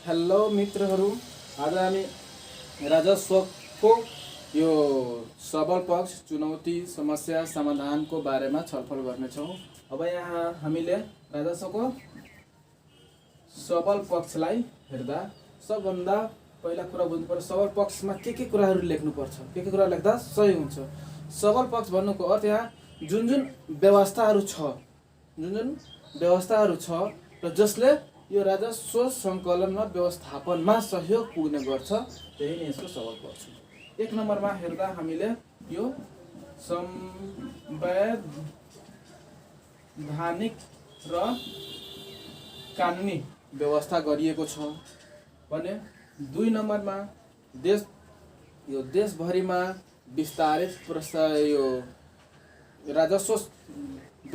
Hello मित्रहरू, आज हामी राजस्वको यो सबल पक्ष, चुनौती, समस्या, समाधानको बारेमा छलफल गर्नेछौँ। अब यहाँ हामीले राजस्वको सबल पक्षलाई हेर्दा सबभन्दा पहिला कुरा बुझ्नुपर्छ, सबल पक्षमा के कुराहरू लेख्नुपर्छ, के कुरा लेख्दा सही हुन्छ। सबल पक्ष भन्नुको अर्थ यहाँ जुन व्यवस्थाहरू छ र जसले यो राजस्व सङ्कलनमा व्यवस्थापनमा सहयोग पुग्ने गर्छ, त्यही नै यसको सबल पक्ष हो। एक नम्बरमा हेर्दा हामीले यो संवैधानिक र कानुनी व्यवस्था गरिएको छ भने, दुई नम्बरमा देशभरिमा विस्तारित यो राजस्व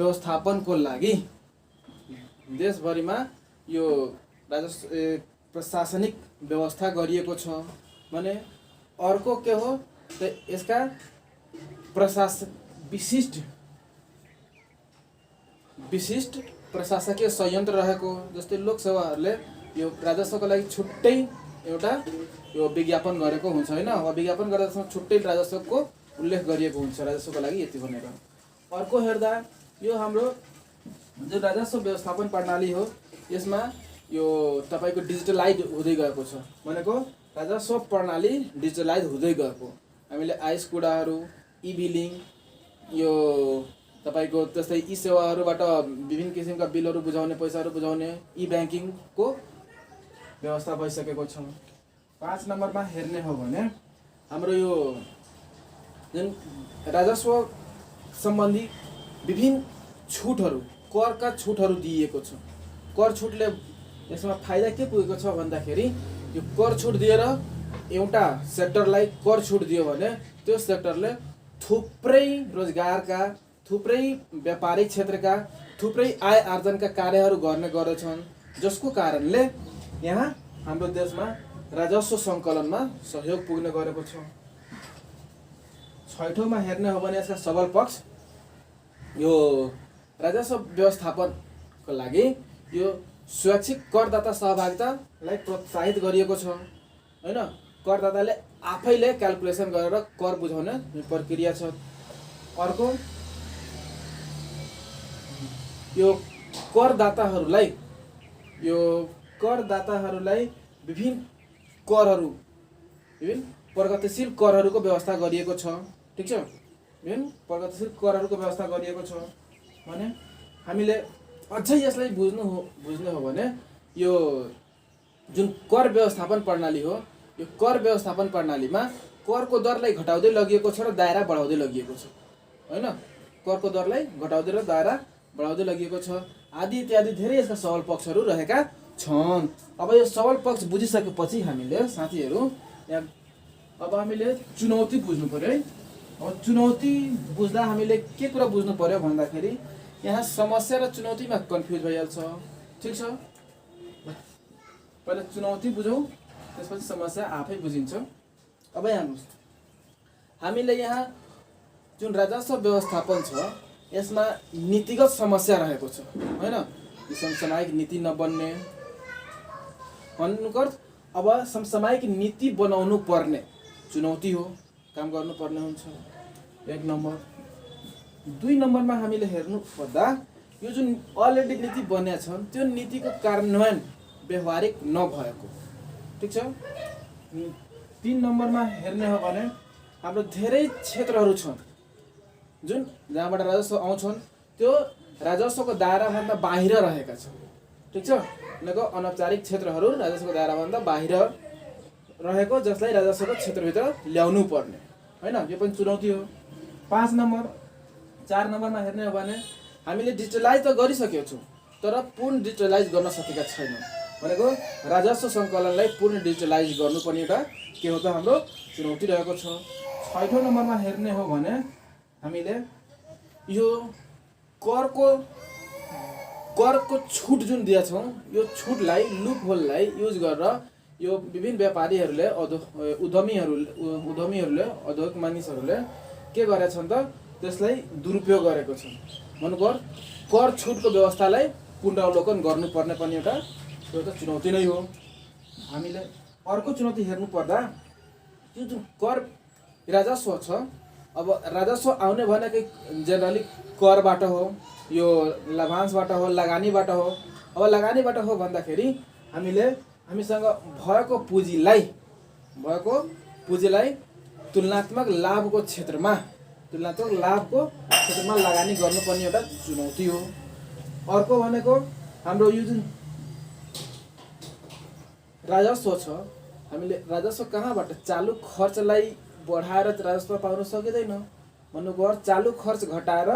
व्यवस्थापनको लागि देशभरिमा यो राजस्व प्रशासनिक व्यवस्था गरिएको छ भने, अर्को के हो त यसका विशिष्ट प्रशासकीय संयन्त्र रहेको, जस्तै लोकसेवाहरूले यो राजस्वको लागि छुट्टै एउटा यो विज्ञापन गरेको हुन्छ हैन। अब विज्ञापन गर्दा छुट्टै राजस्वको उल्लेख गरिएको हुन्छ, राजस्वको लागि यति भनेर। अर्को हेर्दा यो हाम्रो जो राजस्व व्यवस्थापन प्रणाली हो, यसमा यो तपाईको डिजिटलाइज हुँदै गएको छ भनेको राजस्व प्रणाली डिजिटलाइज हुँदै गएको। हामीले आइस कुडाहरू, ई बिलिङ, यो तपाईको त्यस्तै ई सेवाहरूबाट विभिन्न किसिमका बिलहरू बुझाउने, पैसाहरू बुझाउने ई ब्याङ्किङको व्यवस्था भइसकेको छ। 5 नम्बरमा हेर्ने हो भने हाम्रो यो जुन राजस्व सम्बन्धी विभिन्न छुटहरू, करका छुटहरू दिइएको छ। कर छुटले यसमा फाइदा के पुगेको छ भन्दाखेरि, यो कर छुट दिएर एउटा सेक्टरलाई कर छुट दियो भने त्यो सेक्टरले थुप्रै रोजगारका, थुप्रै व्यापारिक क्षेत्रका, थुप्रै आय आर्जनका कार्यहरू गर्ने गर्दछन्, जसको कारणले यहाँ हाम्रो देशमा राजस्व सङ्कलनमा सहयोग पुग्ने गरेको छ। 6औँमा हेर्ने हो भने यसका सबल पक्ष, यो राजस्व व्यवस्थापनको लागि यो स्वैच्छिक करदाता सहभागितालाई प्रोत्साहित गरिएको छ हैन। करदाताले आफैले क्याल्कुलेसन गरेर कर बुझाउने प्रक्रिया छ। अर्को यो करदाताहरूलाई विभिन्न प्रगतिशील करहरूको व्यवस्था गरिएको छ। ठीक छ, विभिन्न प्रगतिशील करहरूको व्यवस्था गरिएको छ भने हामीले अझै यसलाई बुझ्ने हो भने यो जुन कर व्यवस्थापन प्रणाली हो, यो कर व्यवस्थापन प्रणालीमा करको दरलाई घटाउँदै लगिएको छ र दायरा बढाउँदै लगिएको छ हैन। करको दरलाई घटाउँदै र दायरा बढाउँदै लगिएको छ, आदि इत्यादि धेरै यसका सबल पक्षहरू रहेका छन्। अब यो सबल पक्ष बुझिसकेपछि हामीले साथीहरू यहाँ अब हामीले चुनौती बुझ्नु पर्यो है। अब चुनौती बुझ्दा हामीले के कुरा बुझ्नु पर्यो भन्दाखेरि, यहाँ समस्या र चुनौतीमा कन्फ्युज भइहाल्छ। ठिक छ, पहिला चुनौती बुझौँ, त्यसपछि समस्या आफै बुझिन्छ। अब हेर्नुहोस्, हामीले यहाँ जुन राजस्व व्यवस्थापन छ यसमा नीतिगत समस्या रहेको छ हैन। यो समसामयिक नीति नबन्ने भन्नुको अर्थ, अब समसामयिक नीति बनाउनु पर्ने चुनौती हो, काम गर्नुपर्ने हुन्छ, 1 नम्बर। 2 नम्बरमा हामीले हेर्नु पर्दा यो जुन अलरेडी नीति बनेका छन् त्यो नीतिको कार्यान्वयन व्यवहारिक नभएको। ठीक छ। 3 नम्बरमा हेर्ने हो भने हाम्रो धेरै क्षेत्रहरू छन् जुन जहाँबाट राजस्व आउँछन्, त्यो राजस्वको दायराभन्दा बाहिर रहेका छन्। ठीक छ, भनेको अनौपचारिक क्षेत्रहरू राजस्वको दायराभन्दा बाहिर रहेको, जसलाई राजस्वको क्षेत्रभित्र ल्याउनु पर्ने हैन। यो पनि चुनौती हो। 4 नम्बरमा हेर्ने हो भने हामीले डिजिटलाइज त गरिसकेका छौँ तर पूर्ण डिजिटलाइज गर्न सकेका छैनौँ भनेको राजस्व सङ्कलनलाई पूर्ण डिजिटलाइज गर्नुपर्ने एउटा के हो त हाम्रो चुनौती रहेको छ। 6औँ नम्बरमा हेर्ने हो भने हामीले यो करको छुट जुन दिएका छौँ, यो छुटलाई, लुप होललाई युज गरेर यो विभिन्न व्यापारीहरूले, उद्यमीहरूले, औद्योगिक मानिसहरूले के गरेका छन् त त्यसलाई दुरुपयोग गरेको छन्। भन्नुको कर छुटको व्यवस्थालाई पुनरावलोकन गर्नुपर्ने पनि एउटा चुनौती नै हो। हामीले अर्को चुनौती हेर्नु पर्दा यो जुन कर राजस्व छ, अब राजस्व आउने भनेकै जेनरली करबाट हो, यो लाभांशबाट हो, लगानीबाट हो। अब लगानीबाट हो भन्दाखेरि हामीसँग भएको पुँजीलाई तुलनात्मक लाभको क्षेत्रमा लगानी गर्नुपर्ने एउटा चुनौती हो। अर्को भनेको हाम्रो यो जुन राजस्व छ, हामीले राजस्व कहाँबाट चालु खर्चलाई बढाएर राजस्व पाउन सकिँदैन। भन्नुको अर्थ चालु खर्च घटाएर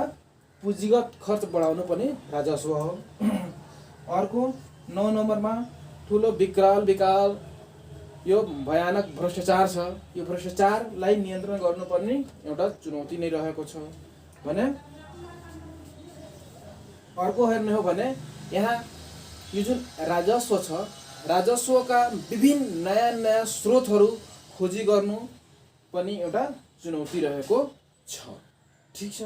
पुँजीगत खर्च बढाउनु पनि राजस्व हो। अर्को 9 नम्बरमा ठुलो विकाल यो भयानक भ्रष्टाचार छ। यो भ्रष्टाचारलाई नियन्त्रण गर्नुपर्ने एउटा चुनौती नै रहेको छ भने अर्को हेर्ने हो भने यहाँ यो जुन राजस्व छ, राजस्वका विभिन्न नयाँ स्रोतहरू खोजी गर्नु पनि एउटा चुनौती रहेको छ। ठीक छ,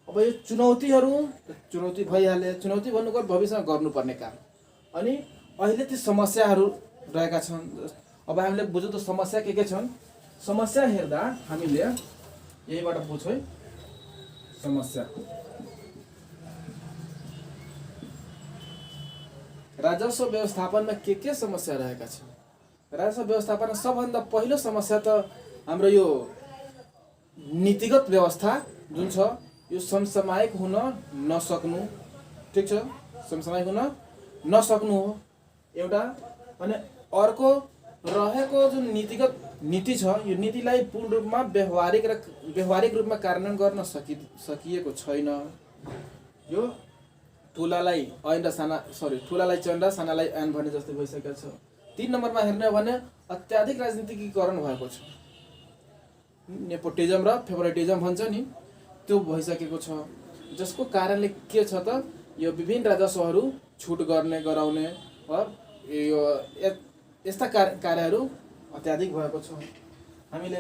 अब यो चुनौती भइहाले। चुनौती भन्नुको भविष्यमा गर्नुपर्ने काम, अनि अहिले ती समस्याहरू रहेका छन्। अब हामीले बुझौँ त समस्या के छन्। समस्या हेर्दा हामीले यहीबाट बुझौँ है। समस्या राजस्व व्यवस्थापनमा के समस्या रहेका छन्। राजस्व व्यवस्थापनमा सबभन्दा पहिलो समस्या त हाम्रो यो नीतिगत व्यवस्था जुन छ यो समसामयिक हुन नसक्नु। ठीक छ, समसामयिक हुन नसक्नु हो एउटा। अनि अर्को रहेको जुन नीति छ, यो नीतिलाई पूर्ण रूपमा व्यवहारिक रूपमा कार्यान्वयन गर्न सकिएको छैन। यो ठुलालाई चैन र सानालाई ऐन भन्ने जस्तै भइसकेको छ। 3 नम्बरमा हेर्ने हो भने अत्याधिक राजनीतिकीकरण भएको छ। नेपोटिजम र फेभरेटिजम भन्छ नि, त्यो भइसकेको छ, जसको कारणले के छ त यो विभिन्न राजस्वहरू छुट गराउने यो यस्ता कार्यहरू अत्याधिक भएको छ। हामीले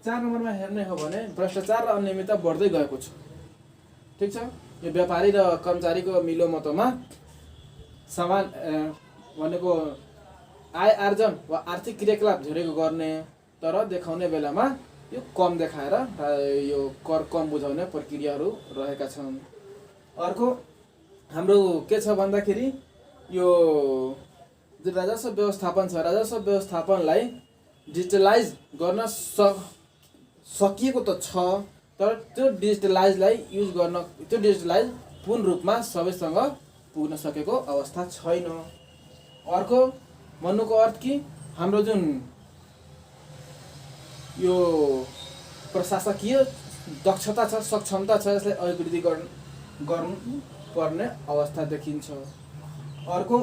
4 नम्बरमा हेर्ने हो भने भ्रष्टाचार र अनियमितता बढ्दै गएको छ। ठीक छ, यो व्यापारी र कर्मचारीको मिलोमतोमा समान भनेको आय आर्जन वा आर्थिक क्रियाकलाप धेरैको गर्ने तर देखाउने बेलामा यो कम देखाएर यो कर कम बुझाउने प्रक्रियाहरू रहेका छन्। अर्को हाम्रो के छ भन्दाखेरि यो जुन राजस्व व्यवस्थापन छ, राजस्व व्यवस्थापनलाई डिजिटलाइज गर्न सकिएको त छ, तर त्यो डिजिटलाइज पूर्ण रूपमा सबैसँग पुग्न सकेको अवस्था छैन। अर्को भन्नुको अर्थ कि हाम्रो जुन यो प्रशासकीय दक्षता छ, सक्षमता छ, यसलाई अभिवृद्धि गर्नुपर्ने अवस्था देखिन्छ। अर्को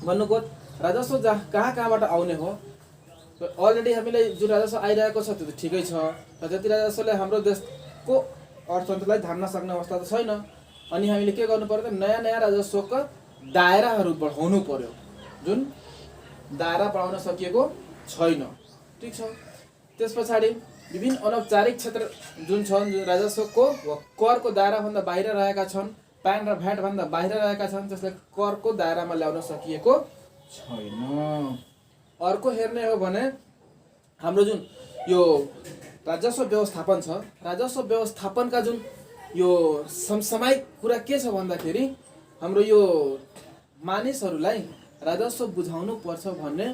भन्नुको राजस्व कहाँबाट आउने हो। अलरेडी हामीले जुन राजस्व आइरहेको छ त्यो त ठिकै छ, तर त्यति राजस्वले हाम्रो देशको अर्थतन्त्रलाई धान्न सक्ने अवस्था त छैन। अनि हामीले के गर्नु पर्यो त नयाँ राजस्वका दायराहरू बढाउनु पर्यो, जुन दायरा बढाउन सकिएको छैन। ठीक छ, त्यस पछाडि विभिन्न अनौपचारिक क्षेत्र जुन छन्, जुन राजस्वको वा करको दायराभन्दा बाहिर रहेका छन्, प्यान र भ्याटभन्दा बाहिर रहेका छन्, त्यसलाई करको दायरामा ल्याउन सकिएको छैन। अर्को हेर्ने हो भने हाम्रो जुन यो राजस्व व्यवस्थापन छ, राजस्व व्यवस्थापनका जुन यो समसामयिक कुरा के छ भन्दाखेरि हाम्रो यो मानिसहरूलाई राजस्व बुझाउनु पर्छ भन्ने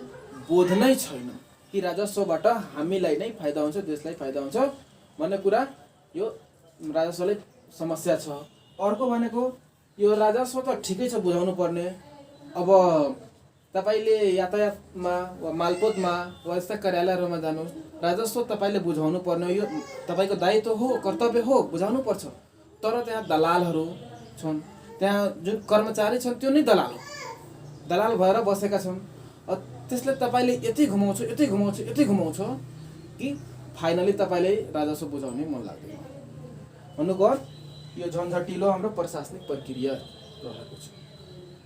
बोध नै छैन कि राजस्वबाट हामीलाई नै फाइदा हुन्छ, देशलाई फाइदा हुन्छ भन्ने कुरा यो राजस्वले समस्या छ। अर्को भनेको यो राजस्व त ठिकै छ बुझाउनु पर्ने। अब तपाईले यातायातमा वा मालपोतमा वा यस्ता कार्यालयहरूमा जानुहोस्, राजस्व तपाईले बुझाउनु पर्ने, यो तपाईको दायित्व हो, कर्तव्य हो, बुझाउनु पर्छ। तर त्यहाँ दलालहरू छन्, त्यहाँ जुन कर्मचारी छन् त्यो नै दलाल भएर बसेका छन्। त्यसले तपाईले यति घुमाउँछ कि फाइनली तपाईले राजस्व बुझाउने मन लाग्दैन। भन्नुको अर्थ यो झन्झटिलो हाम्रो प्रशासनिक प्रक्रिया रहेको छ।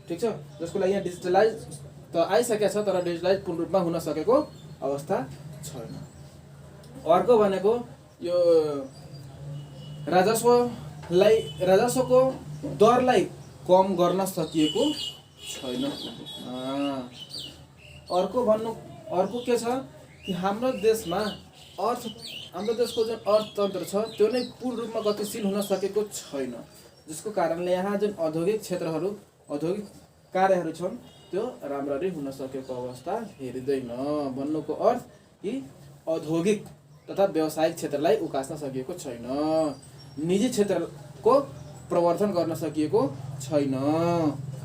ठीक छ, जसको लागि यहाँ डिजिटलाइज त आइसकेको छ तर डिजिटलाइज पूर्ण रूपमा हुन सकेको अवस्था छैन। अर्को भनेको यो राजस्वको दरलाई कम गर्न सकिएको छैन। अर्को के छ कि हाम्रो देशमा हाम्रो देशको जुन अर्थतन्त्र छ त्यो नै पूर्ण रूपमा गतिशील हुन सकेको छैन, जसको कारणले यहाँ जुन औद्योगिक क्षेत्रहरू औद्योगिक कार्यहरू छन् त्यो राम्ररी हुन सकेको अवस्था हेरिँदैन। भन्नुको अर्थ कि औद्योगिक तथा व्यावसायिक क्षेत्रलाई उकास्न सकिएको छैन, निजी क्षेत्रको प्रवर्धन गर्न सकिएको छैन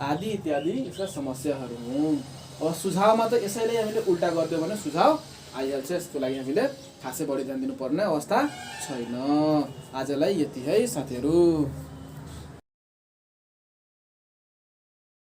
आदि इत्यादि यसका समस्याहरू हुन्। अब सुझावमा त यसैले हामीले उल्टा गरिदियो भने सुझाव आइहाल्छ, यसको लागि हामीले खासै बढी ध्यान दिनुपर्ने अवस्था छैन। आजलाई यति है साथीहरू।